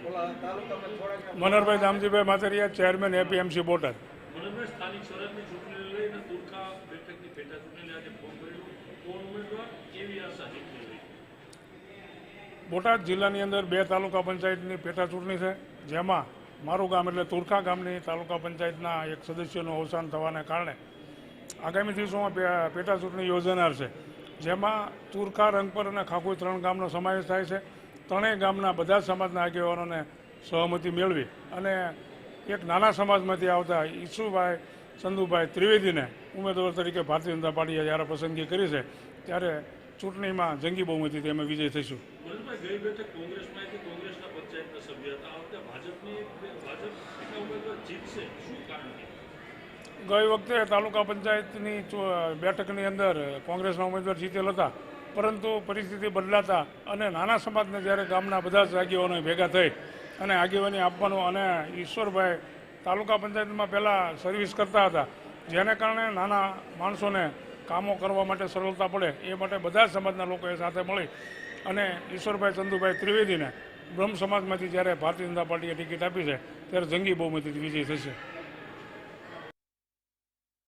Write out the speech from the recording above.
મનહરભાઈ Damjibhai Matariya, chairman APMC Botad. મનહરભાઈ, સ્થાનિક સ્વરાજની ચૂંટણીને લઈને તુરખા બેઠકની પેટા ચૂંટણીને આજે ફોર્મ ભર્યું, કોણ ઉમેદવાર, કેવી આશા જીતની રહી? બોટાદ જિલ્લાની અંદર 2 તાલુકા પંચાયતની પેટા ચૂંટણી છે, જેમાં મારું ગામ એટલે તુરખા ગામની તાલુકા પંચાયતના એક સદસ્યનું અવસાન થવાને કારણે આગામી દિવસોમાં પેટા ચૂંટણી યોજાનાર છે, જેમાં તુરખા, રંગપર અને ખાખુઈ 3 ગામનો સમાવેશ થાય છે. 3 ગામના બધા સમાજના આગેવાનોને સહમતિ મેળવી અને એક નાના સમાજમાંથી આવતા ઈસુભાઈ ચંદુભાઈ ત્રિવેદીને ઉમેદવાર તરીકે ભારતીય જનતા પાર્ટીએ જ્યારે પસંદગી કરી છે, ત્યારે ચૂંટણીમાં જંગી બહુમતીથી અમે વિજય થઈશું. ગઈ બેઠક કોંગ્રેસમાંથી કોંગ્રેસના પંચાયતના સભ્ય હતા, આ વખતે ભાજપ ઉમેદવાર જીતશે, શું કારણ? ગઈ વખતે તાલુકા પંચાયતની બેઠકની અંદર કોંગ્રેસના ઉમેદવાર જીતેલ હતા, પરંતુ પરિસ્થિતિ બદલાતા અને નાના સમાજને જ્યારે ગામના બધા જ આગેવાનો ભેગા થઈ અને આગેવાની આપવાનું, અને ઈશ્વરભાઈ તાલુકા પંચાયતમાં પહેલાં સર્વિસ કરતા હતા, જેને કારણે નાના માણસોને કામો કરવા માટે સરળતા પડે એ માટે બધા જ સમાજના લોકોએ સાથે મળી અને ઈશ્વરભાઈ ચંદુભાઈ ત્રિવેદીને બ્રહ્મ સમાજમાંથી જ્યારે ભારતીય જનતા પાર્ટીએ ટિકિટ આપી છે, ત્યારે જંગી બહુમતીથી વિજય થશે.